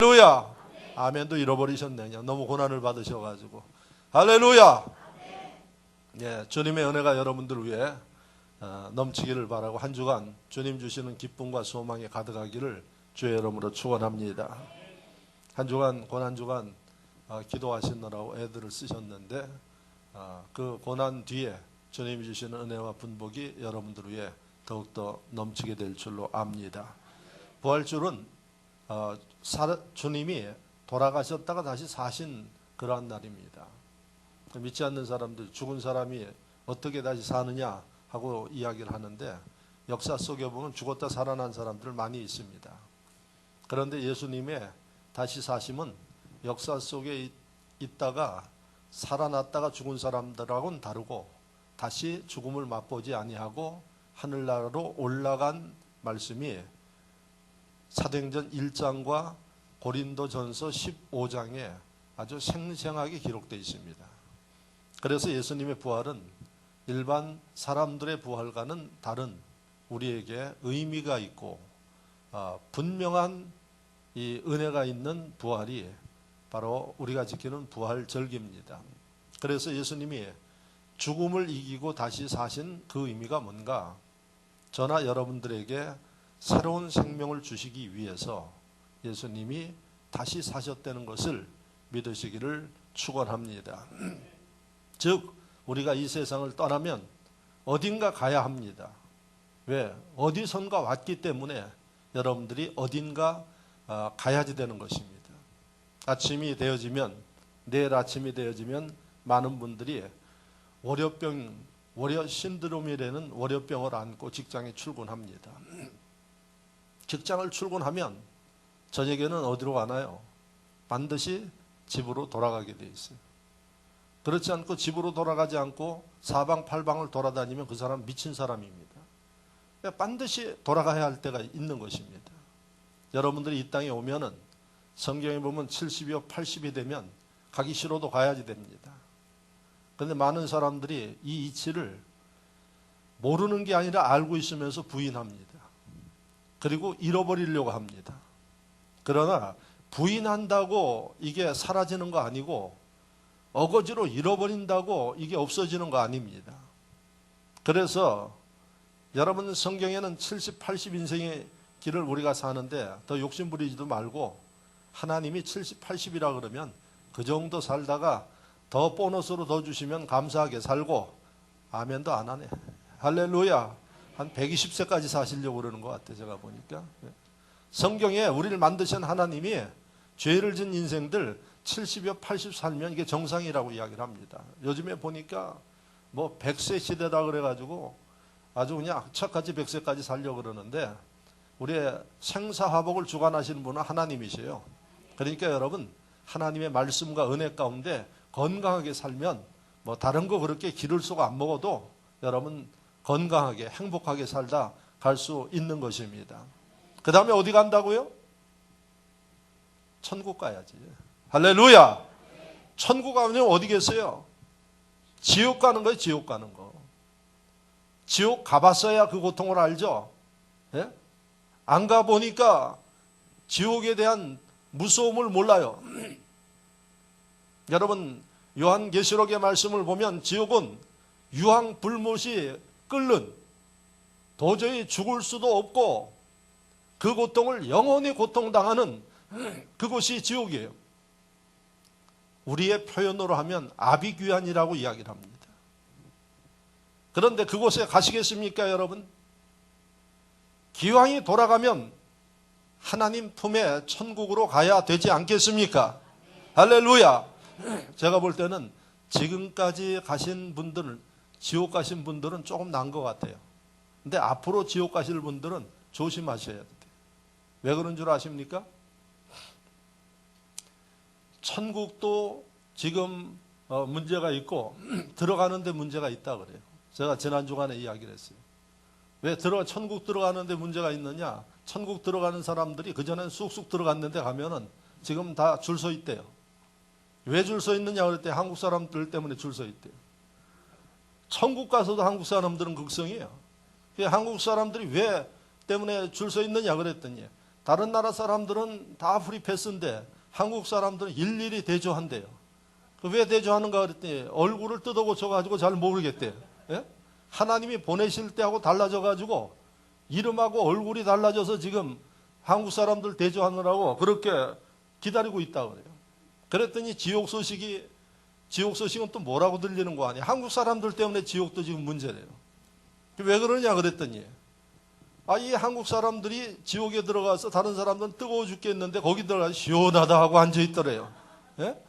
할렐루야. 아멘도 잃어버리셨네. 그냥 너무 고난을 받으셔가지고. 할렐루야. 예, 주님의 은혜가 여러분들 위해 넘치기를 바라고 한 주간 주님 주시는 기쁨과 소망이 가득하기를 주의 이름으로 축원합니다. 한 주간 고난 주간 기도하시느라고 애들을 쓰셨는데 그 고난 뒤에 주님이 주시는 은혜와 분복이 여러분들 위해 더욱더 넘치게 될 줄로 압니다. 부활주는 주님이 돌아가셨다가 다시 사신 그러한 날입니다. 믿지 않는 사람들, 죽은 사람이 어떻게 다시 사느냐 하고 이야기를 하는데 역사 속에 보면 죽었다 살아난 사람들 많이 있습니다. 그런데 예수님의 다시 사심은 역사 속에 있다가 살아났다가 죽은 사람들하고는 다르고 다시 죽음을 맛보지 아니하고 하늘나라로 올라간 말씀이 사도행전 1장과 고린도전서 15장에 아주 생생하게 기록되어 있습니다. 그래서 예수님의 부활은 일반 사람들의 부활과는 다른 우리에게 의미가 있고 분명한 이 은혜가 있는 부활이 바로 우리가 지키는 부활절기입니다. 그래서 예수님이 죽음을 이기고 다시 사신 그 의미가 뭔가? 저나 여러분들에게 새로운 생명을 주시기 위해서 예수님이 다시 사셨다는 것을 믿으시기를 축원합니다. 즉 우리가 이 세상을 떠나면 어딘가 가야 합니다. 왜? 어디선가 왔기 때문에 여러분들이 어딘가 가야지 되는 것입니다. 아침이 되어지면 내일 아침이 되어지면 많은 분들이 월요 신드롬이라는 월요병을 안고 직장에 출근합니다. 직장을 출근하면 저녁에는 어디로 가나요? 반드시 집으로 돌아가게 돼 있어요. 그렇지 않고 집으로 돌아가지 않고 사방팔방을 돌아다니면 그 사람 미친 사람입니다. 반드시 돌아가야 할 때가 있는 것입니다. 여러분들이 이 땅에 오면은 성경에 보면 70이요 80이 되면 가기 싫어도 가야지 됩니다. 그런데 많은 사람들이 이 이치를 모르는 게 아니라 알고 있으면서 부인합니다. 그리고 잃어버리려고 합니다. 그러나 부인한다고 이게 사라지는 거 아니고 어거지로 잃어버린다고 이게 없어지는 거 아닙니다. 그래서 여러분 성경에는 70, 80인생의 길을 우리가 사는데 더 욕심부리지도 말고 하나님이 70, 80이라 그러면 그 정도 살다가 더 보너스로 더 주시면 감사하게 살고 아멘도 안 하네. 할렐루야. 한 120세까지 사시려고 그러는 것 같아요. 제가 보니까. 성경에 우리를 만드신 하나님이 죄를 진 인생들 70여 80 살면 이게 정상이라고 이야기를 합니다. 요즘에 보니까 뭐 100세 시대다 그래가지고 아주 그냥 악착같이 100세까지 살려고 그러는데 우리의 생사화복을 주관하시는 분은 하나님이세요. 그러니까 여러분 하나님의 말씀과 은혜 가운데 건강하게 살면 뭐 다른 거 그렇게 기를 쏘고 안 먹어도 여러분 건강하게 행복하게 살다 갈 수 있는 것입니다. 그 다음에 어디 간다고요? 천국 가야지. 할렐루야. 천국 가면 어디 계세요? 지옥 가는 거예요. 지옥 가는 거. 지옥 가봤어야 그 고통을 알죠. 예? 안 가보니까 지옥에 대한 무서움을 몰라요. 여러분 요한계시록의 말씀을 보면 지옥은 유황불못이 끓는 도저히 죽을 수도 없고 그 고통을 영원히 고통당하는 그곳이 지옥이에요. 우리의 표현으로 하면 아비규환이라고 이야기를 합니다. 그런데 그곳에 가시겠습니까 여러분? 기왕이 돌아가면 하나님 품에 천국으로 가야 되지 않겠습니까? 할렐루야. 제가 볼 때는 지금까지 가신 분들은 지옥 가신 분들은 조금 난 것 같아요. 근데 앞으로 지옥 가실 분들은 조심하셔야 돼요. 왜 그런 줄 아십니까? 천국도 지금 문제가 있고 들어가는데 문제가 있다 그래요. 제가 지난 주간에 이야기를 했어요. 왜 천국 들어가는데 문제가 있느냐? 천국 들어가는 사람들이 그전엔 쑥쑥 들어갔는데 가면은 지금 다 줄 서 있대요. 왜 줄 서 있느냐 그랬더니 한국 사람들 때문에 줄 서 있대요. 천국 가서도 한국 사람들은 극성이에요. 한국 사람들이 왜 때문에 줄 서 있느냐 그랬더니 다른 나라 사람들은 다 프리패스인데 한국 사람들은 일일이 대조한대요. 왜 대조하는가 그랬더니 얼굴을 뜯어 고쳐가지고 잘 모르겠대요. 예? 하나님이 보내실 때하고 달라져가지고 이름하고 얼굴이 달라져서 지금 한국 사람들 대조하느라고 그렇게 기다리고 있다고 그래요. 그랬더니 지옥 소식은 또 뭐라고 들리는 거 아니에요? 한국 사람들 때문에 지옥도 지금 문제래요. 왜 그러냐 그랬더니 이 한국 사람들이 지옥에 들어가서 다른 사람들은 뜨거워 죽겠는데 거기 들어가서 시원하다 하고 앉아있더래요. 예?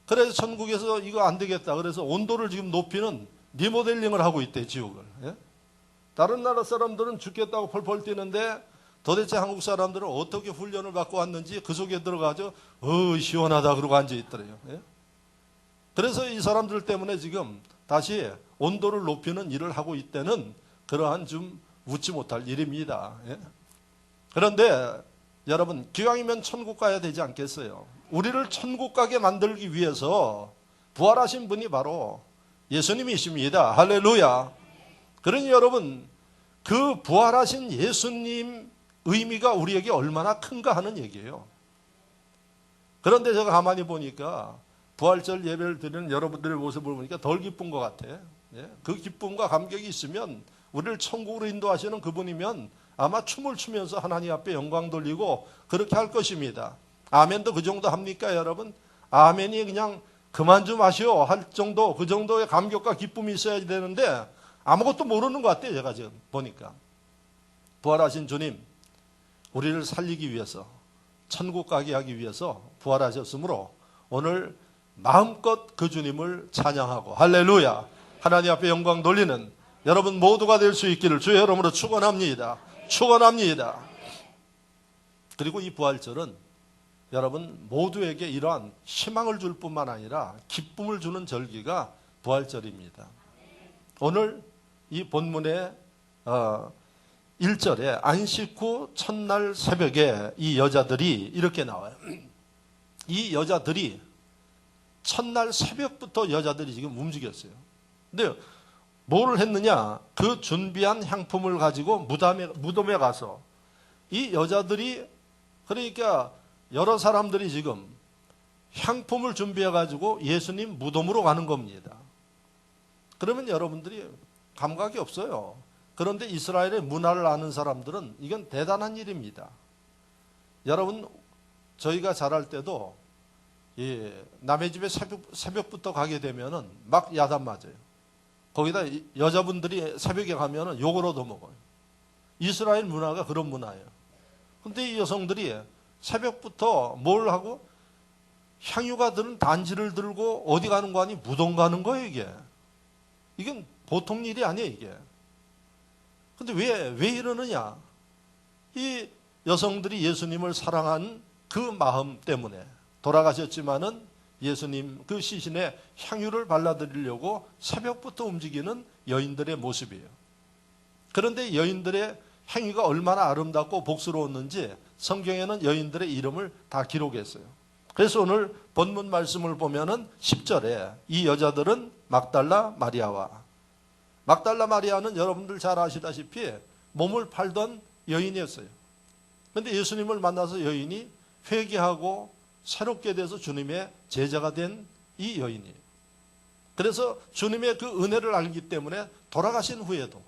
그래서 천국에서 이거 안 되겠다. 그래서 온도를 지금 높이는 리모델링을 하고 있대, 지옥을. 예? 다른 나라 사람들은 죽겠다고 펄펄 뛰는데 도대체 한국 사람들은 어떻게 훈련을 받고 왔는지 그 속에 들어가서 시원하다 그러고 앉아있더래요. 예? 그래서 이 사람들 때문에 지금 다시 온도를 높이는 일을 하고 있다는 그러한 좀 웃지 못할 일입니다. 예? 그런데 여러분 기왕이면 천국 가야 되지 않겠어요? 우리를 천국 가게 만들기 위해서 부활하신 분이 바로 예수님이십니다. 할렐루야. 그러니 여러분 그 부활하신 예수님 의미가 우리에게 얼마나 큰가 하는 얘기예요. 그런데 제가 가만히 보니까 부활절 예배를 드리는 여러분들의 모습을 보니까 덜 기쁜 것 같아. 예? 그 기쁨과 감격이 있으면 우리를 천국으로 인도하시는 그분이면 아마 춤을 추면서 하나님 앞에 영광 돌리고 그렇게 할 것입니다. 아멘도 그 정도 합니까 여러분? 아멘이 그냥 그만 좀 하시오 할 정도, 그 정도의 감격과 기쁨이 있어야 되는데 아무것도 모르는 것 같아요. 제가 지금 보니까 부활하신 주님 우리를 살리기 위해서 천국 가게 하기 위해서 부활하셨으므로 오늘 마음껏 그 주님을 찬양하고 할렐루야 하나님 앞에 영광 돌리는 여러분 모두가 될 수 있기를 주의 이름으로 축원합니다. 축원합니다. 그리고 이 부활절은 여러분 모두에게 이러한 희망을 줄 뿐만 아니라 기쁨을 주는 절기가 부활절입니다. 오늘 이 본문의 1절에 안식 후 첫날 새벽에 이 여자들이 이렇게 나와요. 이 여자들이 첫날 새벽부터 여자들이 지금 움직였어요. 근데 뭘 했느냐? 그 준비한 향품을 가지고 무덤에 가서 이 여자들이 그러니까 여러 사람들이 지금 향품을 준비해 가지고 예수님 무덤으로 가는 겁니다. 그러면 여러분들이 감각이 없어요. 그런데 이스라엘의 문화를 아는 사람들은 이건 대단한 일입니다. 여러분 저희가 자랄 때도 남의 집에 새벽부터 가게 되면은 막 야단 맞아요. 거기다 여자분들이 새벽에 가면은 욕을 얻어먹어요. 이스라엘 문화가 그런 문화예요. 근데 이 여성들이 새벽부터 뭘 하고 향유가 드는 단지를 들고 어디 가는 거 아니? 무덤 가는 거예요, 이게. 이건 보통 일이 아니에요, 이게. 근데 왜 이러느냐? 이 여성들이 예수님을 사랑한 그 마음 때문에 돌아가셨지만은 예수님 그 시신에 향유를 발라드리려고 새벽부터 움직이는 여인들의 모습이에요. 그런데 여인들의 행위가 얼마나 아름답고 복스러웠는지 성경에는 여인들의 이름을 다 기록했어요. 그래서 오늘 본문 말씀을 보면은 10절에 이 여자들은 막달라 마리아는 여러분들 잘 아시다시피 몸을 팔던 여인이었어요. 그런데 예수님을 만나서 여인이 회개하고 새롭게 돼서 주님의 제자가 된 이 여인이에요. 그래서 주님의 그 은혜를 알기 때문에 돌아가신 후에도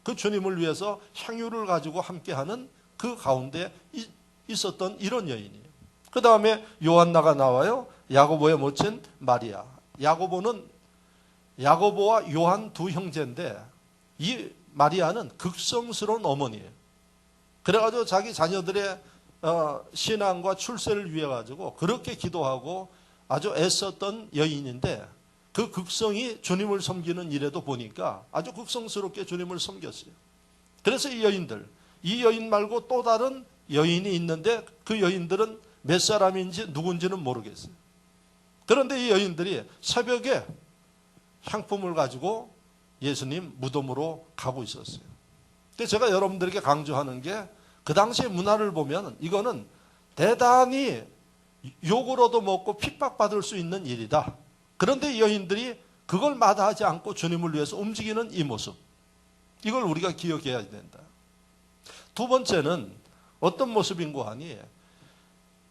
그 주님을 위해서 향유를 가지고 함께하는 그 가운데 있었던 이런 여인이에요. 그 다음에 요한나가 나와요. 야고보의 모친 마리아. 야고보와 요한 두 형제인데 이 마리아는 극성스러운 어머니예요. 그래가지고 자기 자녀들의 신앙과 출세를 위해 가지고 그렇게 기도하고 아주 애썼던 여인인데 그 극성이 주님을 섬기는 일에도 보니까 아주 극성스럽게 주님을 섬겼어요. 그래서 이 여인 말고 또 다른 여인이 있는데 그 여인들은 몇 사람인지 누군지는 모르겠어요. 그런데 이 여인들이 새벽에 향품을 가지고 예수님 무덤으로 가고 있었어요. 근데 제가 여러분들에게 강조하는 게 그 당시의 문화를 보면 이거는 대단히 욕을 얻어먹고 핍박받을 수 있는 일이다. 그런데 이 여인들이 그걸 마다하지 않고 주님을 위해서 움직이는 이 모습. 이걸 우리가 기억해야 된다. 두 번째는 어떤 모습인고 하니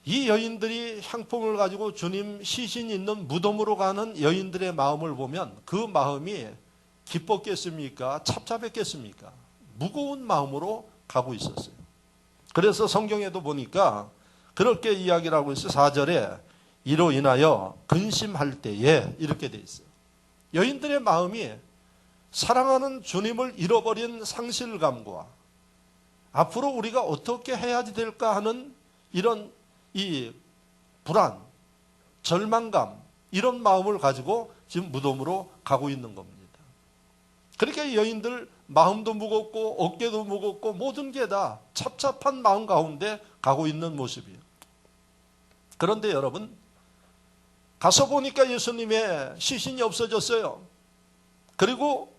이 여인들이 향품을 가지고 주님 시신 있는 무덤으로 가는 여인들의 마음을 보면 그 마음이 기뻤겠습니까? 착잡했겠습니까? 무거운 마음으로 가고 있었어요. 그래서 성경에도 보니까 그렇게 이야기를 하고 있어요. 4절에 이로 인하여 근심할 때에 이렇게 돼 있어요. 여인들의 마음이 사랑하는 주님을 잃어버린 상실감과 앞으로 우리가 어떻게 해야지 될까 하는 이런 이 불안, 절망감 이런 마음을 가지고 지금 무덤으로 가고 있는 겁니다. 그러니까 이 여인들 마음도 무겁고 어깨도 무겁고 모든 게 다 찹찹한 마음 가운데 가고 있는 모습이에요. 그런데 여러분 가서 보니까 예수님의 시신이 없어졌어요. 그리고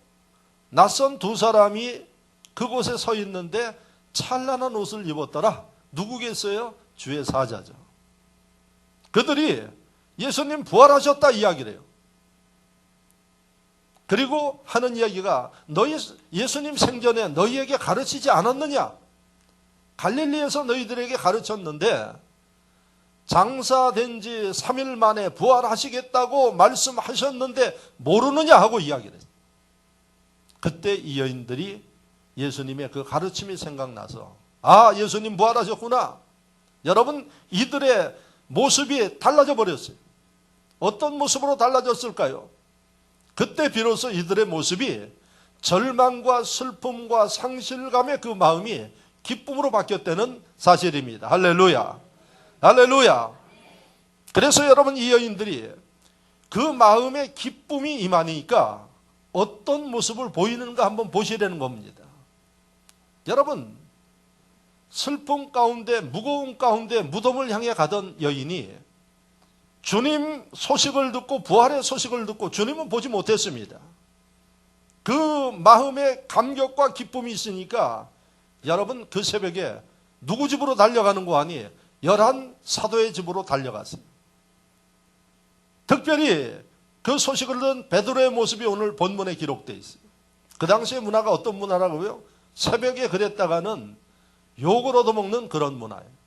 낯선 두 사람이 그곳에 서 있는데 찬란한 옷을 입었더라. 누구겠어요? 주의 사자죠. 그들이 예수님 부활하셨다 이야기를 해요. 그리고 하는 이야기가 너희 예수님 생전에 너희에게 가르치지 않았느냐? 갈릴리에서 너희들에게 가르쳤는데 장사된 지 3일 만에 부활하시겠다고 말씀하셨는데 모르느냐 하고 이야기를 했어요. 그때 이 여인들이 예수님의 그 가르침이 생각나서 아, 예수님 부활하셨구나. 여러분, 이들의 모습이 달라져 버렸어요. 어떤 모습으로 달라졌을까요? 그때 비로소 이들의 모습이 절망과 슬픔과 상실감의 그 마음이 기쁨으로 바뀌었다는 사실입니다. 할렐루야. 할렐루야. 그래서 여러분 이 여인들이 그 마음의 기쁨이 임하니까 어떤 모습을 보이는가 한번 보시라는 겁니다. 여러분 슬픔 가운데 무거움 가운데 무덤을 향해 가던 여인이 주님 소식을 듣고 부활의 소식을 듣고 주님은 보지 못했습니다. 그 마음의 감격과 기쁨이 있으니까 여러분 그 새벽에 누구 집으로 달려가는 거 아니? 11 사도의 집으로 달려갔어요. 특별히 그 소식을 듣는 베드로의 모습이 오늘 본문에 기록되어 있어요. 그 당시의 문화가 어떤 문화라고요? 새벽에 그랬다가는 욕을 얻어먹는 그런 문화예요.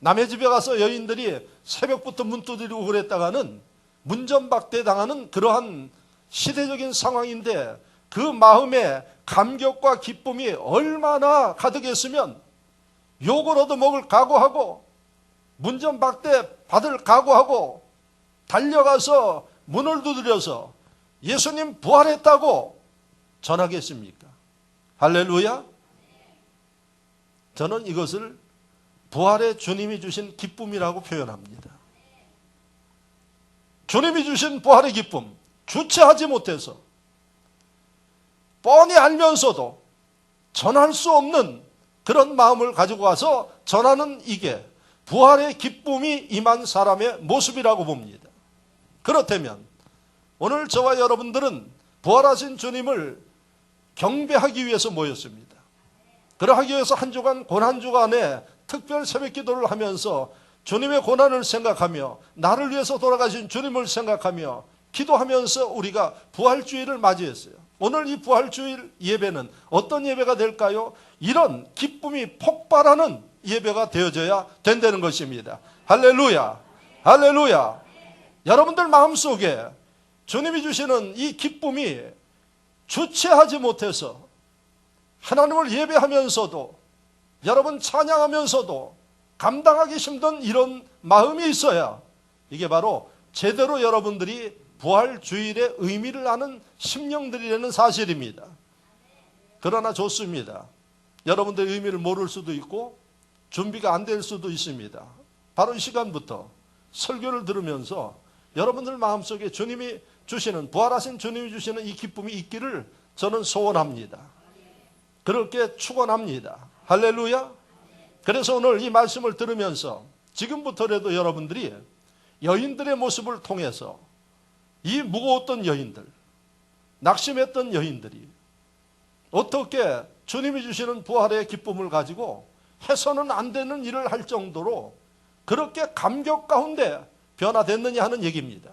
남의 집에 가서 여인들이 새벽부터 문 두드리고 그랬다가는 문전박대 당하는 그러한 시대적인 상황인데 그 마음의 감격과 기쁨이 얼마나 가득했으면 욕을 얻어먹을 각오하고 문전박대 받을 각오하고 달려가서 문을 두드려서 예수님 부활했다고 전하겠습니까? 할렐루야. 저는 이것을 부활의 주님이 주신 기쁨이라고 표현합니다. 주님이 주신 부활의 기쁨, 주체하지 못해서 뻔히 알면서도 전할 수 없는 그런 마음을 가지고 와서 전하는 이게 부활의 기쁨이 임한 사람의 모습이라고 봅니다. 그렇다면 오늘 저와 여러분들은 부활하신 주님을 경배하기 위해서 모였습니다. 그러하기 위해서 한 주간 고난 주간에 특별 새벽 기도를 하면서 주님의 고난을 생각하며 나를 위해서 돌아가신 주님을 생각하며 기도하면서 우리가 부활주일을 맞이했어요. 오늘 이 부활주일 예배는 어떤 예배가 될까요? 이런 기쁨이 폭발하는 예배가 되어져야 된다는 것입니다. 할렐루야. 할렐루야. 여러분들 마음속에 주님이 주시는 이 기쁨이 주체하지 못해서 하나님을 예배하면서도 여러분 찬양하면서도 감당하기 힘든 이런 마음이 있어야 이게 바로 제대로 여러분들이 부활주일의 의미를 아는 심령들이라는 사실입니다. 그러나 좋습니다. 여러분들의 의미를 모를 수도 있고 준비가 안 될 수도 있습니다. 바로 이 시간부터 설교를 들으면서 여러분들 마음속에 주님이 주시는 부활하신 주님이 주시는 이 기쁨이 있기를 저는 소원합니다. 그렇게 축원합니다. 할렐루야. 그래서 오늘 이 말씀을 들으면서 지금부터라도 여러분들이 여인들의 모습을 통해서 이 무거웠던 여인들, 낙심했던 여인들이 어떻게 주님이 주시는 부활의 기쁨을 가지고 해서는 안 되는 일을 할 정도로 그렇게 감격 가운데 변화됐느냐 하는 얘기입니다.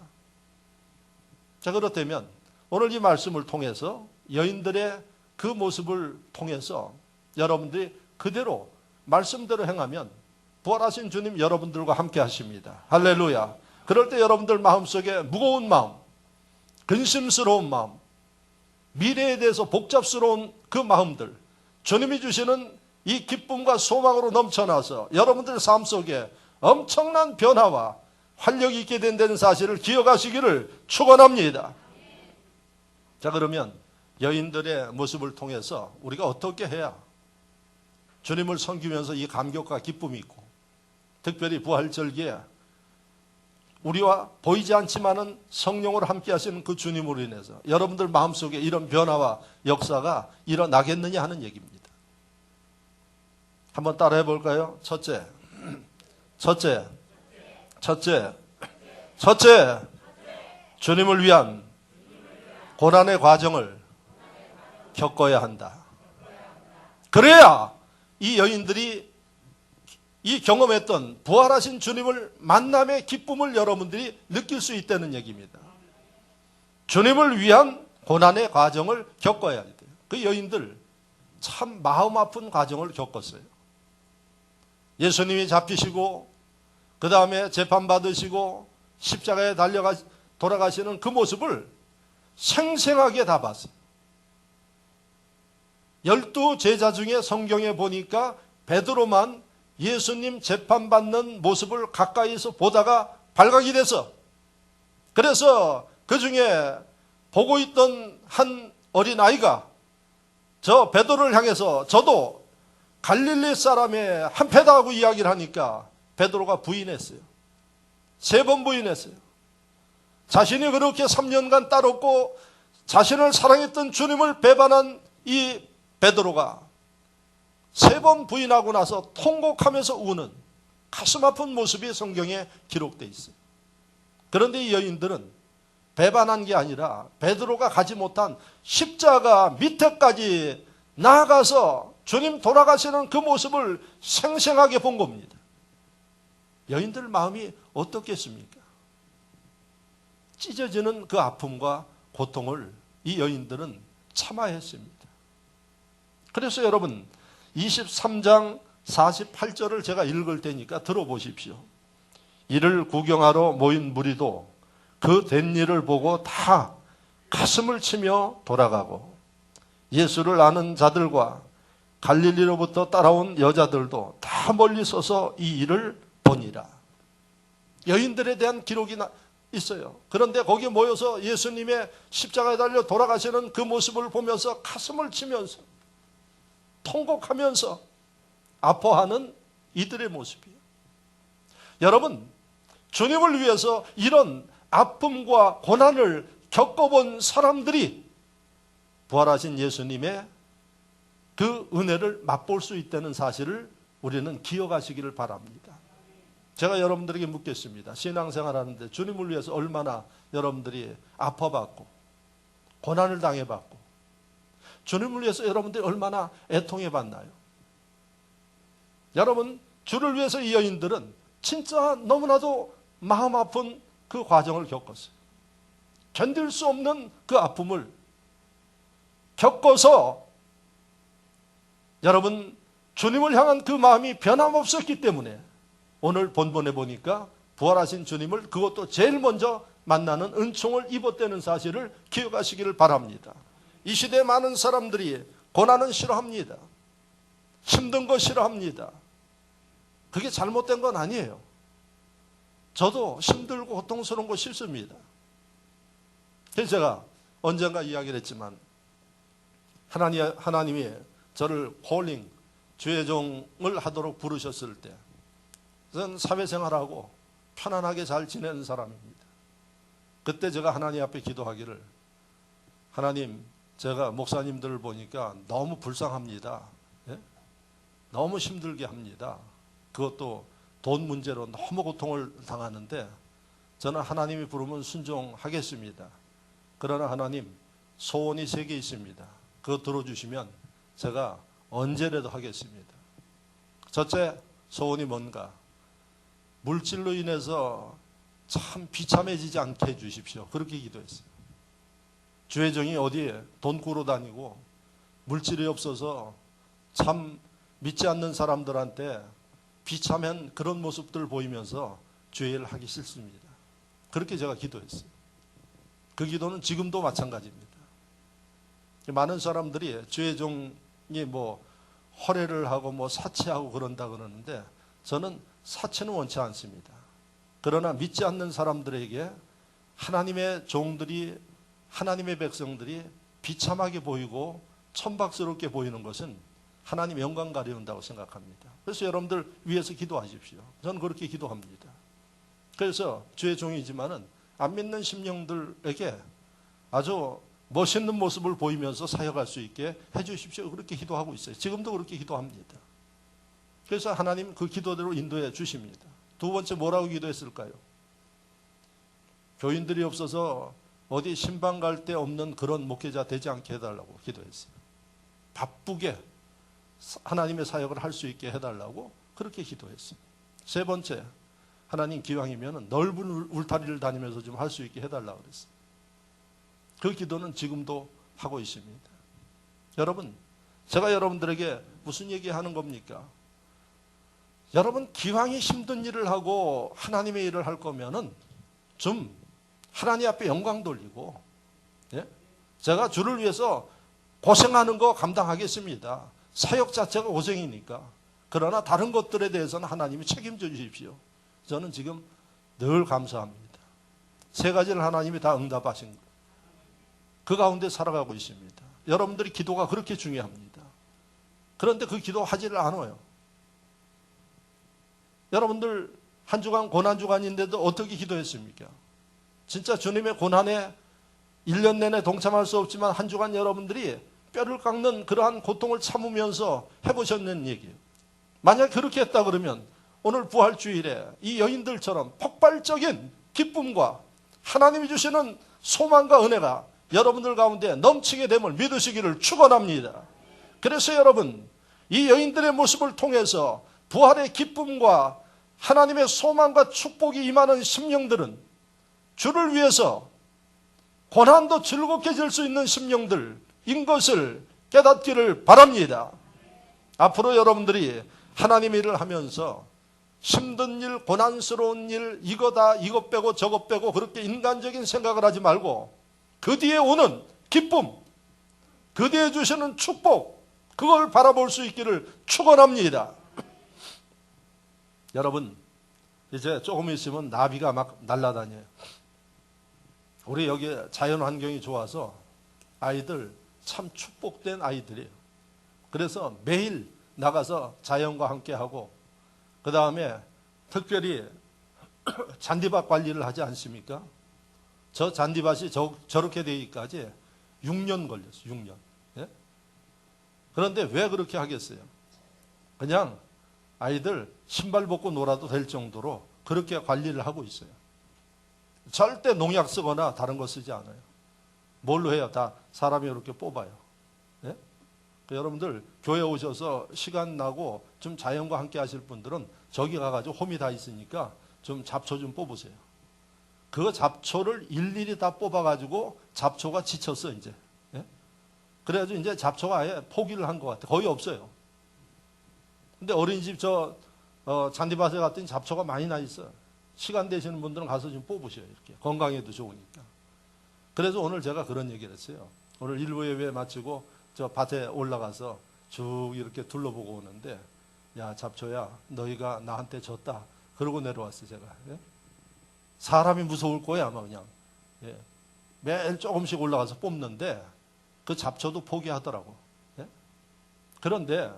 자, 그렇다면 오늘 이 말씀을 통해서 여인들의 그 모습을 통해서 여러분들이 그대로 말씀대로 행하면 부활하신 주님 여러분들과 함께 하십니다. 할렐루야. 그럴 때 여러분들 마음속에 무거운 마음, 근심스러운 마음, 미래에 대해서 복잡스러운 그 마음들, 주님이 주시는 이 기쁨과 소망으로 넘쳐나서 여러분들 삶 속에 엄청난 변화와 활력이 있게 된다는 사실을 기억하시기를 축원합니다. 자, 그러면 여인들의 모습을 통해서 우리가 어떻게 해야 주님을 섬기면서 이 감격과 기쁨이 있고, 특별히 부활절기에 우리와 보이지 않지만은 성령으로 함께 하시는 그 주님으로 인해서 여러분들 마음속에 이런 변화와 역사가 일어나겠느냐 하는 얘기입니다. 한번 따라해 볼까요? 첫째, 주님을 위한 고난의 과정을 겪어야 한다. 그래야 이 여인들이 이 경험했던 부활하신 주님을 만남의 기쁨을 여러분들이 느낄 수 있다는 얘기입니다. 주님을 위한 고난의 과정을 겪어야 돼요. 그 여인들 참 마음 아픈 과정을 겪었어요. 예수님이 잡히시고 그 다음에 재판받으시고 십자가에 돌아가시는 그 모습을 생생하게 다 봤어요. 12 제자 중에 성경에 보니까 베드로만 예수님 재판받는 모습을 가까이서 보다가 발각이 돼서, 그래서 그 중에 보고 있던 한 어린아이가 저 베드로를 향해서 저도 갈릴리 사람의 한패다 하고 이야기를 하니까 베드로가 부인했어요. 3번 부인했어요. 자신이 그렇게 3년간 따랐고 자신을 사랑했던 주님을 배반한 이 베드로가 3번 부인하고 나서 통곡하면서 우는 가슴 아픈 모습이 성경에 기록되어 있어요. 그런데 이 여인들은 배반한 게 아니라 베드로가 가지 못한 십자가 밑에까지 나아가서 주님 돌아가시는 그 모습을 생생하게 본 겁니다. 여인들 마음이 어떻겠습니까? 찢어지는 그 아픔과 고통을 이 여인들은 참아야 했습니다. 그래서 여러분 23장 48절을 제가 읽을 테니까 들어보십시오. 이를 구경하러 모인 무리도 그 된 일을 보고 다 가슴을 치며 돌아가고 예수를 아는 자들과 갈릴리로부터 따라온 여자들도 다 멀리 서서 이 일을 보니라. 여인들에 대한 기록이 있어요. 그런데 거기에 모여서 예수님의 십자가에 달려 돌아가시는 그 모습을 보면서 가슴을 치면서 통곡하면서 아파하는 이들의 모습이에요. 여러분, 주님을 위해서 이런 아픔과 고난을 겪어본 사람들이 부활하신 예수님의 그 은혜를 맛볼 수 있다는 사실을 우리는 기억하시기를 바랍니다. 제가 여러분들에게 묻겠습니다. 신앙생활 하는데 주님을 위해서 얼마나 여러분들이 아파봤고 고난을 당해봤고 주님을 위해서 여러분들이 얼마나 애통해봤나요? 여러분, 주를 위해서 이 여인들은 진짜 너무나도 마음 아픈 그 과정을 겪었어요. 견딜 수 없는 그 아픔을 겪어서 여러분 주님을 향한 그 마음이 변함없었기 때문에 오늘 본문에 보니까 부활하신 주님을 그것도 제일 먼저 만나는 은총을 입었다는 사실을 기억하시기를 바랍니다. 이 시대에 많은 사람들이 고난은 싫어합니다. 힘든 거 싫어합니다. 그게 잘못된 건 아니에요. 저도 힘들고 고통스러운 거 싫습니다. 그래서 제가 언젠가 이야기를 했지만 하나님이 저를 콜링, 주의 종을 하도록 부르셨을 때 저는 사회생활하고 편안하게 잘 지내는 사람입니다. 그때 제가 하나님 앞에 기도하기를, 하나님, 제가 목사님들을 보니까 너무 불쌍합니다. 예? 너무 힘들게 합니다. 그것도 돈 문제로 너무 고통을 당하는데 저는 하나님이 부르면 순종하겠습니다. 그러나 하나님, 소원이 3개 있습니다. 그거 들어주시면 제가 언제라도 하겠습니다. 첫째 소원이 뭔가? 물질로 인해서 참 비참해지지 않게 해주십시오. 그렇게 기도했어요. 주의 종이 어디에 돈 꾸러 다니고 물질이 없어서 참 믿지 않는 사람들한테 비참한 그런 모습들을 보이면서 주의 일을 하기 싫습니다. 그렇게 제가 기도했어요. 그 기도는 지금도 마찬가지입니다. 많은 사람들이 주의 종이 뭐 허례를 하고 뭐 사치하고 그런다 그러는데 저는 사치는 원치 않습니다. 그러나 믿지 않는 사람들에게 하나님의 종들이, 하나님의 백성들이 비참하게 보이고 천박스럽게 보이는 것은 하나님 영광 가려운다고 생각합니다. 그래서 여러분들 위해서 기도하십시오. 저는 그렇게 기도합니다. 그래서 주의 종이지만은 안 믿는 심령들에게 아주 멋있는 모습을 보이면서 사역할 수 있게 해주십시오. 그렇게 기도하고 있어요. 지금도 그렇게 기도합니다. 그래서 하나님 그 기도대로 인도해 주십니다. 두 번째 뭐라고 기도했을까요? 교인들이 없어서 어디 신방 갈 데 없는 그런 목회자 되지 않게 해달라고 기도했어요. 바쁘게 하나님의 사역을 할 수 있게 해달라고 그렇게 기도했어요. 세 번째, 하나님 기왕이면 넓은 울타리를 다니면서 좀 할 수 있게 해달라고 그랬어요. 그 기도는 지금도 하고 있습니다. 여러분, 제가 여러분들에게 무슨 얘기하는 겁니까? 여러분, 기왕이 힘든 일을 하고 하나님의 일을 할 거면은 좀 하나님 앞에 영광 돌리고, 예? 제가 주를 위해서 고생하는 거 감당하겠습니다. 사역 자체가 고생이니까. 그러나 다른 것들에 대해서는 하나님이 책임져 주십시오. 저는 지금 늘 감사합니다. 세 가지를 하나님이 다 응답하신 거예요. 그 가운데 살아가고 있습니다. 여러분들이 기도가 그렇게 중요합니다. 그런데 그 기도 하지를 않아요. 여러분들 한 주간 고난주간인데도 어떻게 기도했습니까? 진짜 주님의 고난에 1년 내내 동참할 수 없지만 한 주간 여러분들이 뼈를 깎는 그러한 고통을 참으면서 해보셨는 얘기예요. 만약 그렇게 했다 그러면 오늘 부활주일에 이 여인들처럼 폭발적인 기쁨과 하나님이 주시는 소망과 은혜가 여러분들 가운데 넘치게 됨을 믿으시기를 축원합니다. 그래서 여러분, 이 여인들의 모습을 통해서 부활의 기쁨과 하나님의 소망과 축복이 임하는 심령들은 주를 위해서 고난도 즐겁게 질 수 있는 심령들인 것을 깨닫기를 바랍니다. 앞으로 여러분들이 하나님의 일을 하면서 힘든 일, 고난스러운 일, 이거다, 이것 빼고 저것 빼고 그렇게 인간적인 생각을 하지 말고 그 뒤에 오는 기쁨, 그 뒤에 주시는 축복, 그걸 바라볼 수 있기를 축원합니다. 여러분, 이제 조금 있으면 나비가 막 날아다녀요. 우리 여기 자연 환경이 좋아서 아이들 참 축복된 아이들이에요. 그래서 매일 나가서 자연과 함께하고 그 다음에 특별히 잔디밭 관리를 하지 않습니까? 저 잔디밭이 저렇게 되기까지 6년 걸렸어요. 6년. 예? 그런데 왜 그렇게 하겠어요? 그냥 아이들 신발 벗고 놀아도 될 정도로 그렇게 관리를 하고 있어요. 절대 농약 쓰거나 다른 거 쓰지 않아요. 뭘로 해요? 다 사람이 이렇게 뽑아요. 예? 여러분들 교회 오셔서 시간 나고 좀 자연과 함께 하실 분들은 저기 가가지고 홈이 다 있으니까 좀 잡초 좀 뽑으세요. 그 잡초를 일일이 다 뽑아가지고 잡초가 지쳤어 이제. 예? 그래가지고 이제 잡초가 아예 포기를 한 것 같아. 거의 없어요. 근데 어린이집 잔디밭에 갔더니 잡초가 많이 나 있어요. 시간 되시는 분들은 가서 좀 뽑으셔요. 이렇게 건강에도 좋으니까. 그래서 오늘 제가 그런 얘기를 했어요. 오늘 일부 예배 마치고 저 밭에 올라가서 쭉 이렇게 둘러보고 오는데, 야 잡초야, 너희가 나한테 졌다. 그러고 내려왔어요 제가. 예? 사람이 무서울 거야 아마 그냥. 예. 매일 조금씩 올라가서 뽑는데 그 잡초도 포기하더라고. 예? 그런데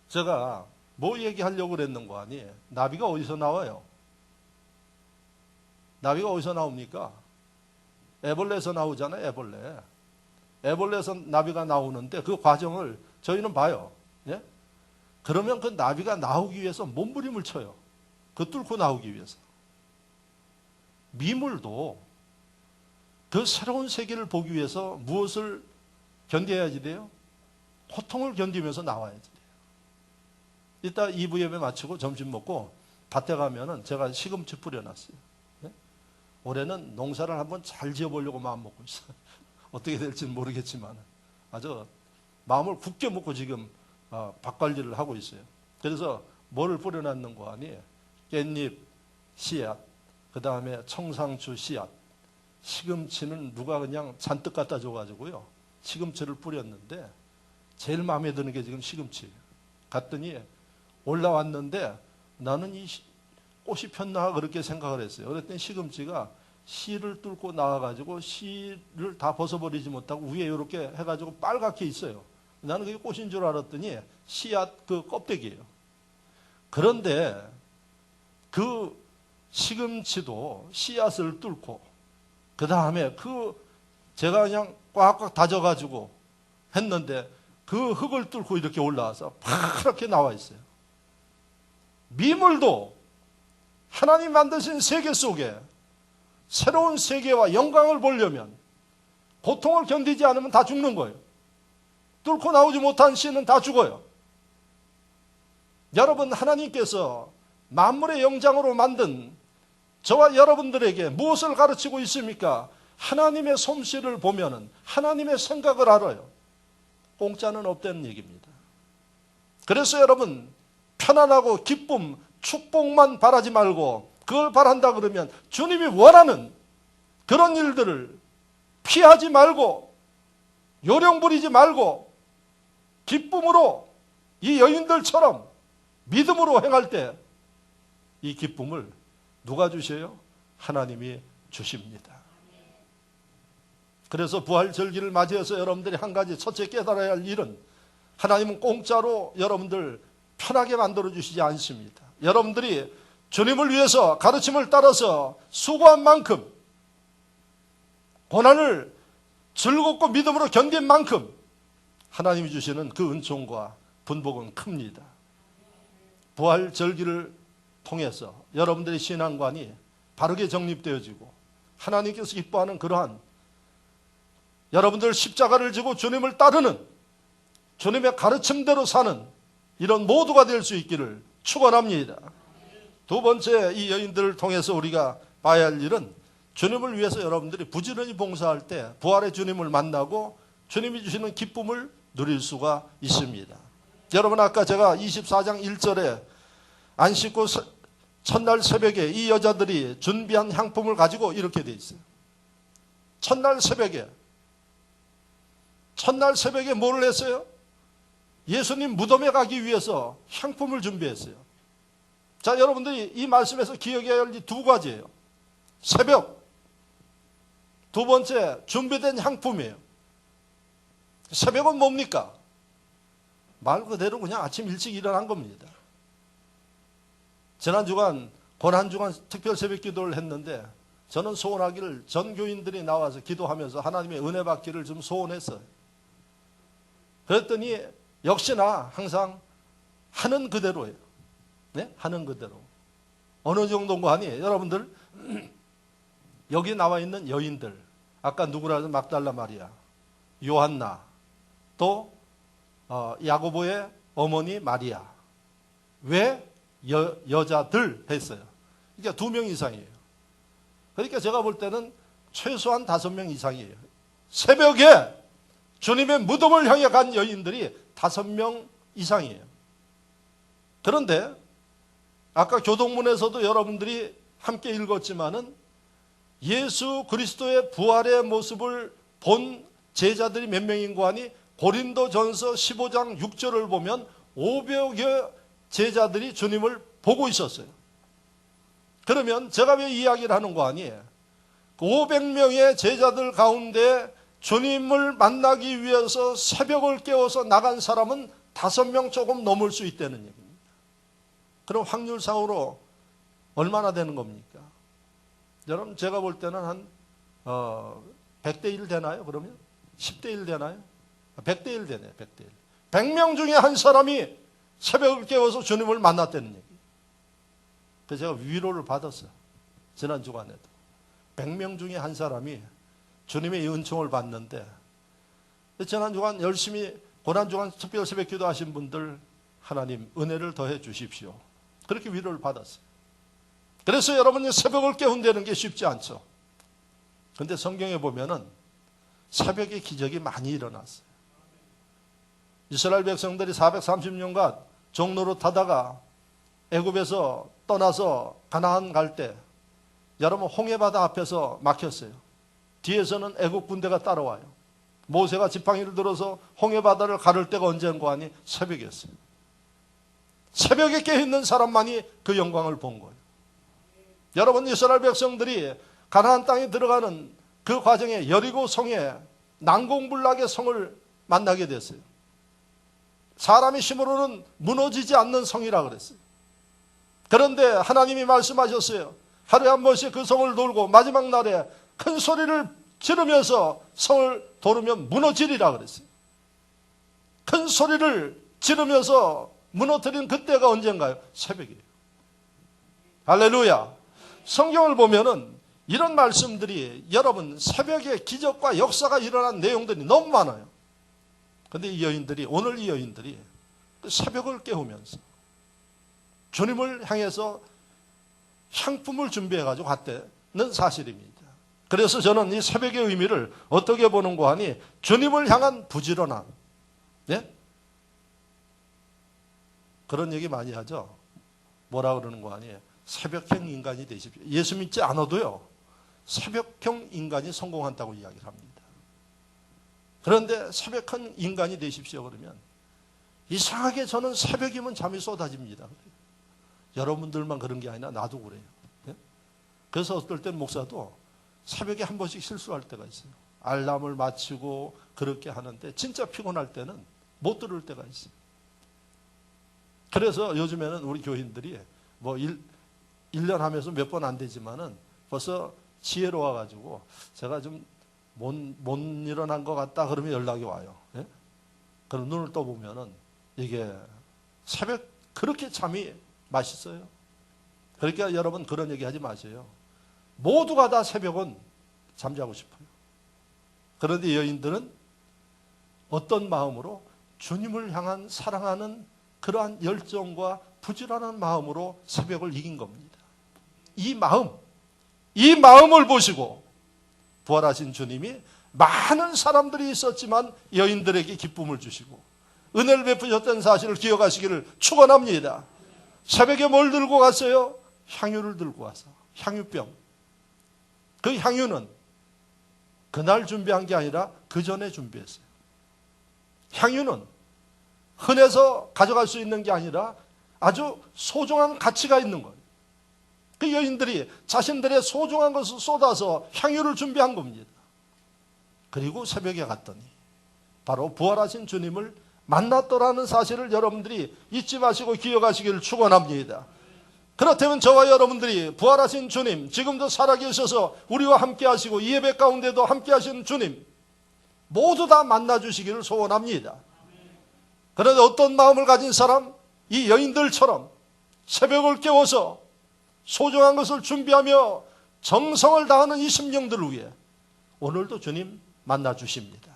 제가 뭐 얘기하려고 그랬는 거 아니에요? 나비가 어디서 나와요? 나비가 어디서 나옵니까? 애벌레에서 나오잖아요. 애벌레. 애벌레에서 나비가 나오는데 그 과정을 저희는 봐요. 예? 그러면 그 나비가 나오기 위해서 몸부림을 쳐요. 그 뚫고 나오기 위해서. 미물도 그 새로운 세계를 보기 위해서 무엇을 견뎌야지 돼요? 고통을 견디면서 나와야지 돼요. 이따 2부 예배 마치고 점심 먹고 밭에 가면은 제가 시금치 뿌려놨어요. 네? 올해는 농사를 한번 잘 지어보려고 마음 먹고 있어요. 어떻게 될지는 모르겠지만 아주 마음을 굳게 먹고 지금 밭관리를 하고 있어요. 그래서 뭐를 뿌려놨는 거 아니? 깻잎 씨앗, 그 다음에 청상추 씨앗, 시금치는 누가 그냥 잔뜩 갖다 줘가지고요. 시금치를 뿌렸는데 제일 마음에 드는 게 지금 시금치예요. 갔더니 올라왔는데 나는 이 꽃이 폈나 그렇게 생각을 했어요. 그랬더니 시금치가 씨를 뚫고 나와가지고 씨를 다 벗어버리지 못하고 위에 이렇게 해가지고 빨갛게 있어요. 나는 그게 꽃인 줄 알았더니 씨앗 그 껍데기예요. 그런데 그 시금치도 씨앗을 뚫고 그 다음에 제가 그냥 꽉꽉 다져가지고 했는데 그 흙을 뚫고 이렇게 올라와서 파랗게 나와 있어요. 미물도 하나님 만드신 세계 속에 새로운 세계와 영광을 보려면 고통을 견디지 않으면 다 죽는 거예요. 뚫고 나오지 못한 씨는 다 죽어요. 여러분, 하나님께서 만물의 영장으로 만든 저와 여러분들에게 무엇을 가르치고 있습니까? 하나님의 솜씨를 보면은 하나님의 생각을 알아요. 공짜는 없다는 얘기입니다. 그래서 여러분, 편안하고 기쁨, 축복만 바라지 말고 그걸 바란다 그러면 주님이 원하는 그런 일들을 피하지 말고 요령 부리지 말고 기쁨으로 이 여인들처럼 믿음으로 행할 때 이 기쁨을 누가 주셔요? 하나님이 주십니다. 그래서 부활절기를 맞이해서 여러분들이 한 가지 첫째 깨달아야 할 일은 하나님은 공짜로 여러분들 편하게 만들어 주시지 않습니다. 여러분들이 주님을 위해서 가르침을 따라서 수고한 만큼 고난을 즐겁고 믿음으로 견딘 만큼 하나님이 주시는 그 은총과 분복은 큽니다. 부활절기를 통해서 여러분들의 신앙관이 바르게 정립되어지고 하나님께서 기뻐하는 그러한 여러분들 십자가를 지고 주님을 따르는 주님의 가르침대로 사는 이런 모두가 될 수 있기를 축원합니다. 두 번째, 이 여인들을 통해서 우리가 봐야 할 일은 주님을 위해서 여러분들이 부지런히 봉사할 때 부활의 주님을 만나고 주님이 주시는 기쁨을 누릴 수가 있습니다. 여러분, 아까 제가 24장 1절에 안 씻고 첫날 새벽에 이 여자들이 준비한 향품을 가지고 이렇게 돼 있어요. 첫날 새벽에 뭐를 했어요? 예수님 무덤에 가기 위해서 향품을 준비했어요. 자, 여러분들이 이 말씀에서 기억해야 할 두 가지예요. 새벽, 두 번째 준비된 향품이에요. 새벽은 뭡니까? 말 그대로 그냥 아침 일찍 일어난 겁니다. 지난 주간 고난 주간 특별 새벽 기도를 했는데 저는 소원하기를 전 교인들이 나와서 기도하면서 하나님의 은혜 받기를 좀 소원했어요. 그랬더니 역시나 항상 하는 그대로예요. 네? 하는 그대로. 어느 정도인가 하니 여러분들 여기 나와 있는 여인들, 아까 누구라도 막달라 마리아, 요한나, 또 야고보의 어머니 마리아. 왜 여자들 했어요? 그러니까 2명 이상이에요. 그러니까 제가 볼 때는 최소한 5명 이상이에요. 새벽에 주님의 무덤을 향해 간 여인들이 5명 이상이에요. 그런데 아까 교동문에서도 여러분들이 함께 읽었지만은 예수 그리스도의 부활의 모습을 본 제자들이 몇 명인고 하니 고린도전서 15장 6절을 보면 500여 제자들이 주님을 보고 있었어요. 그러면 제가 왜 이야기를 하는 거 아니에요? 500명의 제자들 가운데 주님을 만나기 위해서 새벽을 깨워서 나간 사람은 5명 조금 넘을 수 있다는 얘기입니다. 그럼 확률상으로 얼마나 되는 겁니까? 여러분, 제가 볼 때는 한 100대 1 되나요? 그러면? 10대 1 되나요? 100대 1 되네요. 100대 1. 100명 중에 한 사람이 새벽을 깨워서 주님을 만났다는 얘기. 그래서 제가 위로를 받았어요. 지난 주간에도. 100명 중에 한 사람이 주님의 은총을 받는데, 지난 주간 열심히 고난 주간 특별 새벽 기도하신 분들 하나님 은혜를 더해 주십시오. 그렇게 위로를 받았어요. 그래서 여러분이 새벽을 깨운다는 게 쉽지 않죠. 그런데 성경에 보면은 새벽에 기적이 많이 일어났어요. 이스라엘 백성들이 430년간 종로로 타다가 애굽에서 떠나서 가나안 갈 때 여러분 홍해바다 앞에서 막혔어요. 뒤에서는 애굽 군대가 따라와요. 모세가 지팡이를 들어서 홍해바다를 가를 때가 언제인가 하니 새벽이었어요. 새벽에 깨어있는 사람만이 그 영광을 본 거예요. 여러분 이스라엘 백성들이 가나안 땅에 들어가는 그 과정에 여리고 성에 난공불락의 성을 만나게 됐어요. 사람의 힘으로는 무너지지 않는 성이라 그랬어요. 그런데 하나님이 말씀하셨어요. 하루에 한 번씩 그 성을 돌고 마지막 날에 큰 소리를 지르면서 성을 도르면 무너지리라 그랬어요. 큰 소리를 지르면서 무너뜨린 그때가 언젠가요? 새벽이에요. 할렐루야. 성경을 보면은 이런 말씀들이 여러분 새벽에 기적과 역사가 일어난 내용들이 너무 많아요. 그런데 이 여인들이 오늘 이 여인들이 새벽을 깨우면서 주님을 향해서 향품을 준비해가지고 갔다는 사실입니다. 그래서 저는 이 새벽의 의미를 어떻게 보는가 하니 주님을 향한 부지런함. 네? 그런 얘기 많이 하죠. 뭐라 그러는 거 아니에요? 새벽형 인간이 되십시오. 예수 믿지 않아도요. 새벽형 인간이 성공한다고 이야기를 합니다. 그런데 새벽형 인간이 되십시오 그러면 이상하게 저는 새벽이면 잠이 쏟아집니다. 여러분들만 그런 게 아니라 나도 그래요. 네? 그래서 어떨 땐 목사도 새벽에 한 번씩 실수할 때가 있어요. 알람을 맞추고 그렇게 하는데 진짜 피곤할 때는 못 들을 때가 있어요. 그래서 요즘에는 우리 교인들이 뭐 1년 하면서 몇 번 안 되지만은 벌써 지혜로워가지고 제가 좀 못 일어난 것 같다 그러면 연락이 와요. 예? 그럼 눈을 떠보면은 이게 새벽 그렇게 잠이 맛있어요. 그러니까 여러분 그런 얘기 하지 마세요. 모두가 다 새벽은 잠자고 싶어요. 그런데 여인들은 어떤 마음으로 주님을 향한 사랑하는 그러한 열정과 부지런한 마음으로 새벽을 이긴 겁니다. 이 마음을 보시고 부활하신 주님이 많은 사람들이 있었지만 여인들에게 기쁨을 주시고 은혜를 베푸셨다는 사실을 기억하시기를 축원합니다. 새벽에 뭘 들고 갔어요? 향유를 들고 와서 향유병. 그 향유는 그날 준비한 게 아니라 그 전에 준비했어요. 향유는 흔해서 가져갈 수 있는 게 아니라 아주 소중한 가치가 있는 거예요. 그 여인들이 자신들의 소중한 것을 쏟아서 향유를 준비한 겁니다. 그리고 새벽에 갔더니 바로 부활하신 주님을 만났더라는 사실을 여러분들이 잊지 마시고 기억하시기를 축원합니다. 그렇다면 저와 여러분들이 부활하신 주님, 지금도 살아계셔서 우리와 함께 하시고 이 예배 가운데도 함께 하시는 주님 모두 다 만나주시기를 소원합니다. 그런데 어떤 마음을 가진 사람? 이 여인들처럼 새벽을 깨워서 소중한 것을 준비하며 정성을 다하는 이 심령들을 위해 오늘도 주님 만나주십니다.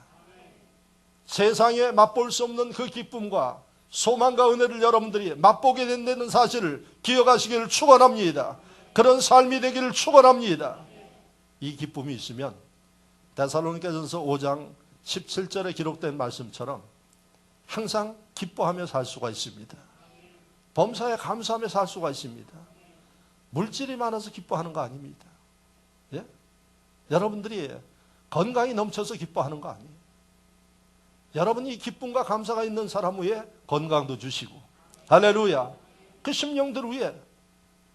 세상에 맛볼 수 없는 그 기쁨과 소망과 은혜를 여러분들이 맛보게 된다는 사실을 기억하시기를 축원합니다. 그런 삶이 되기를 축원합니다. 이 기쁨이 있으면 데살로니가전서 5장 17절에 기록된 말씀처럼 항상 기뻐하며 살 수가 있습니다. 범사에 감사하며 살 수가 있습니다. 물질이 많아서 기뻐하는 거 아닙니다. 예? 여러분들이 건강이 넘쳐서 기뻐하는 거 아니에요. 여러분이 기쁨과 감사가 있는 사람 위에 건강도 주시고 할렐루야. 그 심령들 위에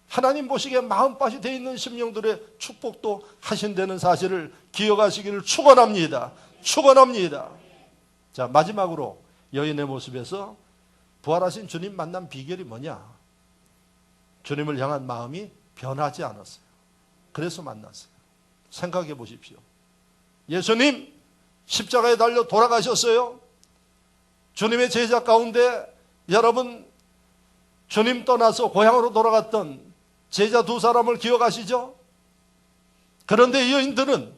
하나님 보시기에 마음밭이 되어 있는 심령들의 축복도 하신다는 사실을 기억하시기를 축원합니다. 축원합니다. 자, 마지막으로 여인의 모습에서 부활하신 주님 만난 비결이 뭐냐? 주님을 향한 마음이 변하지 않았어요. 그래서 만났어요. 생각해 보십시오. 예수님 십자가에 달려 돌아가셨어요. 주님의 제자 가운데 여러분 주님 떠나서 고향으로 돌아갔던 제자 두 사람을 기억하시죠? 그런데 이 여인들은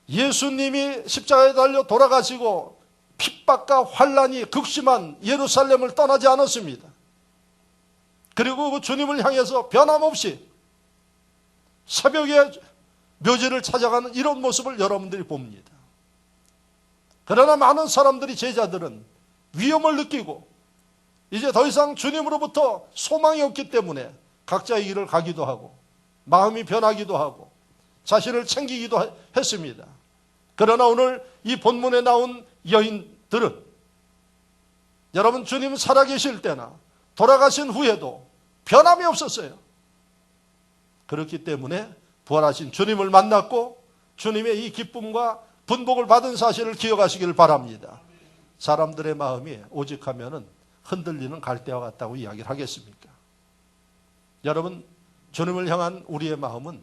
예수님이 십자가에 달려 돌아가시고 핍박과 환란이 극심한 예루살렘을 떠나지 않았습니다. 그리고 그 주님을 향해서 변함없이 새벽에 묘지를 찾아가는 이런 모습을 여러분들이 봅니다. 그러나 많은 사람들이 제자들은 위험을 느끼고 이제 더 이상 주님으로부터 소망이 없기 때문에 각자의 길을 가기도 하고 마음이 변하기도 하고 자신을 챙기기도 했습니다. 그러나 오늘 이 본문에 나온 여인들은 여러분 주님 살아계실 때나 돌아가신 후에도 변함이 없었어요. 그렇기 때문에 부활하신 주님을 만났고 주님의 이 기쁨과 분복을 받은 사실을 기억하시길 바랍니다. 사람들의 마음이 오직하면은 흔들리는 갈대와 같다고 이야기를 하겠습니까? 여러분 주님을 향한 우리의 마음은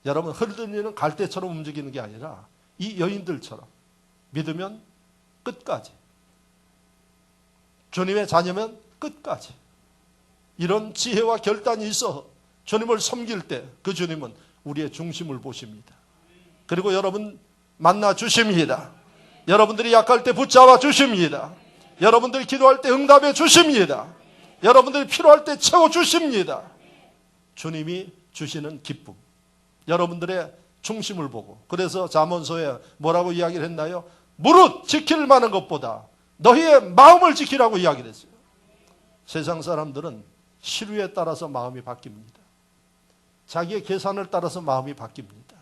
여러분 흔들리는 갈대처럼 움직이는 게 아니라 이 여인들처럼 믿으면 끝까지, 주님의 자녀면 끝까지 이런 지혜와 결단이 있어 주님을 섬길 때 그 주님은 우리의 중심을 보십니다. 그리고 여러분 만나 주십니다. 여러분들이 약할 때 붙잡아 주십니다. 여러분들이 기도할 때 응답해 주십니다. 여러분들이 필요할 때 채워 주십니다. 주님이 주시는 기쁨, 여러분들의 중심을 보고, 그래서 잠언서에 뭐라고 이야기를 했나요? 무릇 지킬 만한 것보다 너희의 마음을 지키라고 이야기를 했어요. 세상 사람들은 시류에 따라서 마음이 바뀝니다. 자기의 계산을 따라서 마음이 바뀝니다.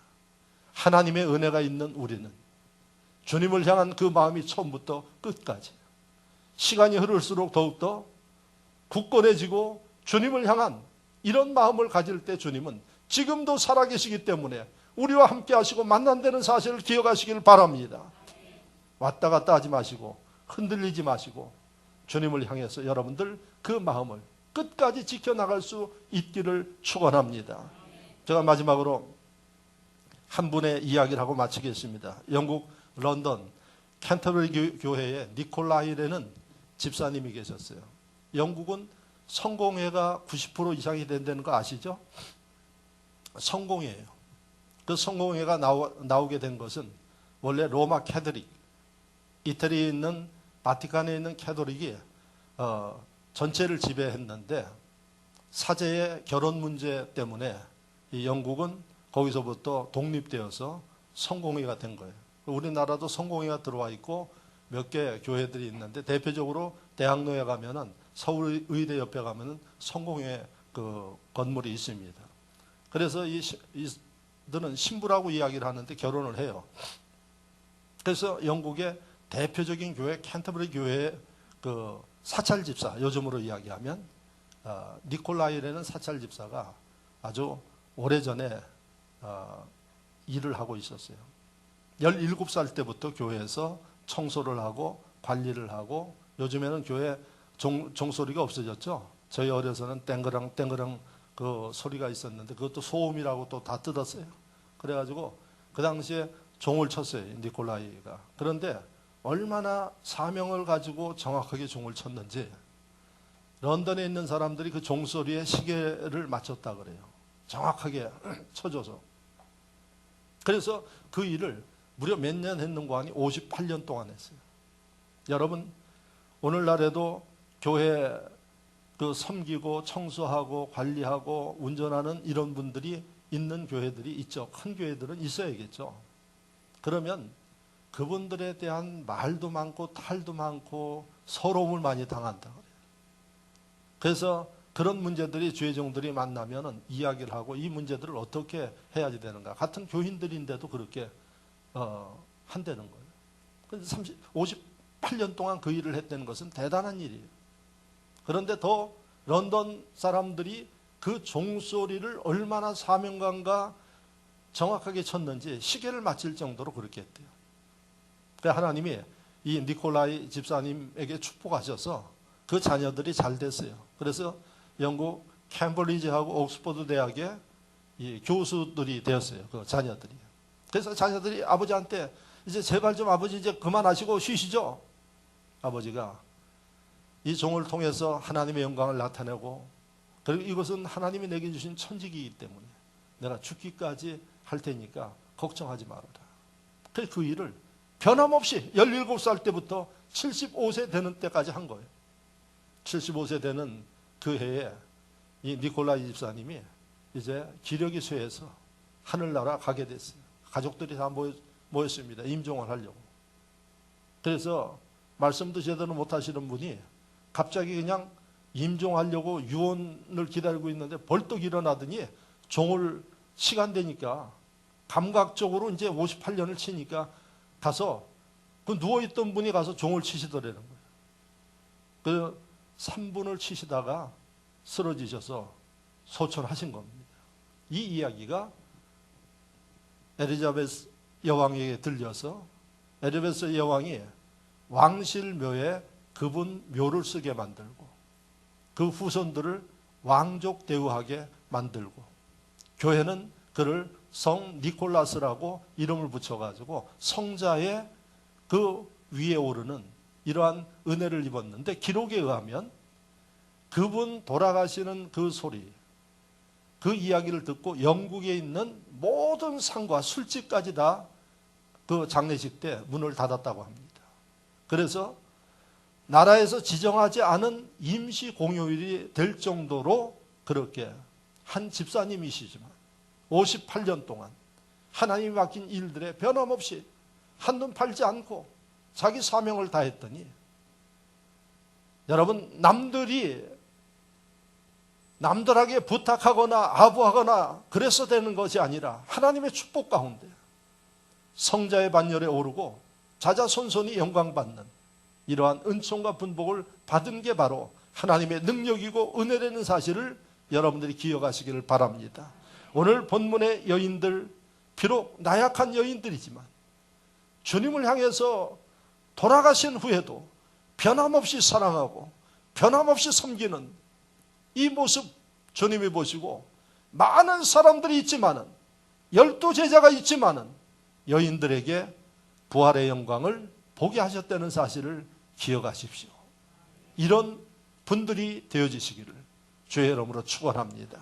하나님의 은혜가 있는 우리는 주님을 향한 그 마음이 처음부터 끝까지 시간이 흐를수록 더욱더 굳건해지고 주님을 향한 이런 마음을 가질 때 주님은 지금도 살아계시기 때문에 우리와 함께 하시고 만난다는 사실을 기억하시길 바랍니다. 왔다 갔다 하지 마시고 흔들리지 마시고 주님을 향해서 여러분들 그 마음을 끝까지 지켜나갈 수 있기를 축원합니다. 제가 마지막으로 한 분의 이야기를 하고 마치겠습니다. 영국 런던 캔터버리 교회에 니콜라이라는 집사님이 계셨어요. 영국은 성공회가 90% 이상이 된다는 거 아시죠? 성공회예요. 그 성공회가 나오게 된 것은 원래 로마 캐토릭, 이태리에 있는 바티칸에 있는 캐토릭이 전체를 지배했는데 사제의 결혼 문제 때문에 이 영국은 거기서부터 독립되어서 성공회가 된 거예요. 우리나라도 성공회가 들어와 있고 몇 개 교회들이 있는데 대표적으로 대학로에 가면은 서울의대 옆에 가면은 성공회 그 건물이 있습니다. 그래서 이들은 신부라고 이야기를 하는데 결혼을 해요. 그래서 영국의 대표적인 교회 캔터버리 교회의 그 사찰 집사, 요즘으로 이야기하면 니콜라이라는 사찰 집사가 아주 오래전에 일을 하고 있었어요. 17살 때부터 교회에서 청소를 하고 관리를 하고, 요즘에는 교회 종소리가 없어졌죠. 저희 어려서는 땡그랑 땡그랑 그 소리가 있었는데 그것도 소음이라고 또 다 뜯었어요. 그래가지고 그 당시에 종을 쳤어요, 니콜라이가. 그런데 얼마나 사명을 가지고 정확하게 종을 쳤는지 런던에 있는 사람들이 그 종소리에 시계를 맞췄다 그래요. 정확하게 쳐줘서. 그래서 그 일을 무려 몇 년 했는가 하니 58년 동안 했어요. 여러분 오늘날에도 교회 그 섬기고 청소하고 관리하고 운전하는 이런 분들이 있는 교회들이 있죠. 큰 교회들은 있어야겠죠. 그러면 그분들에 대한 말도 많고 탈도 많고 서러움을 많이 당한다 그래요. 그래서 그런 문제들이 주의 종들이 만나면 이야기를 하고 이 문제들을 어떻게 해야지 되는가. 같은 교인들인데도 그렇게 한다는 거예요. 그래서 58년 동안 그 일을 했다는 것은 대단한 일이에요. 그런데 더 런던 사람들이 그 종소리를 얼마나 사명감과 정확하게 쳤는지 시계를 맞힐 정도로 그렇게 했대요. 그래서 하나님이 이 니콜라이 집사님에게 축복하셔서 그 자녀들이 잘 됐어요. 그래서 영국 캠브리지하고 옥스퍼드 대학의 이 교수들이 되었어요. 그 자녀들이. 그래서 자녀들이 아버지한테 이제 제발 좀 아버지 이제 그만하시고 쉬시죠. 아버지가 이 종을 통해서 하나님의 영광을 나타내고, 그리고 이것은 하나님이 내게 주신 천직이기 때문에 내가 죽기까지 할 테니까 걱정하지 말아라. 그래서 그 일을 변함없이 17살 때부터 75세 되는 때까지 한 거예요. 75세 되는 그 해에 이 니콜라이 집사님이 이제 기력이 쇠해서 하늘나라 가게 됐어요. 가족들이 다 모였습니다. 임종을 하려고. 그래서 말씀도 제대로 못하시는 분이 갑자기 그냥 임종하려고 유언을 기다리고 있는데 벌떡 일어나더니 종을 시간 되니까 감각적으로 이제 58년을 치니까 가서 그 누워있던 분이 가서 종을 치시더라는 거예요. 그 3분을 치시다가 쓰러지셔서 소천하신 겁니다. 이 이야기가 엘리자베스 여왕에게 들려서 엘리자베스 여왕이 왕실묘에 그분 묘를 쓰게 만들고 그 후손들을 왕족 대우하게 만들고 교회는 그를 성 니콜라스라고 이름을 붙여가지고 성자의 그 위에 오르는 이러한 은혜를 입었는데 기록에 의하면 그분 돌아가시는 그 소리, 그 이야기를 듣고 영국에 있는 모든 상과 술집까지 다 그 장례식 때 문을 닫았다고 합니다. 그래서 나라에서 지정하지 않은 임시 공휴일이 될 정도로 그렇게 한 집사님이시지만 58년 동안 하나님이 맡긴 일들에 변함없이 한눈 팔지 않고 자기 사명을 다했더니 여러분 남들에게 부탁하거나 아부하거나 그래서 되는 것이 아니라 하나님의 축복 가운데 성자의 반열에 오르고 자자손손이 영광받는 이러한 은총과 분복을 받은 게 바로 하나님의 능력이고 은혜라는 사실을 여러분들이 기억하시기를 바랍니다. 오늘 본문의 여인들 비록 나약한 여인들이지만 주님을 향해서 돌아가신 후에도 변함없이 사랑하고 변함없이 섬기는 이 모습 주님이 보시고 많은 사람들이 있지만은 12제자가 있지만은 여인들에게 부활의 영광을 보게 하셨다는 사실을 기억하십시오. 이런 분들이 되어지시기를 주의 이름으로 축원합니다.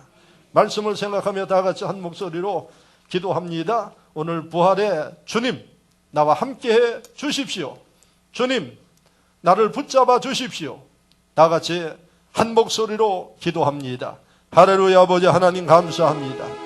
말씀을 생각하며 다 같이 한 목소리로 기도합니다. 오늘 부활의 주님 나와 함께해 주십시오. 주님 나를 붙잡아 주십시오. 다 같이 한 목소리로 기도합니다. 할렐루야. 아버지 하나님 감사합니다.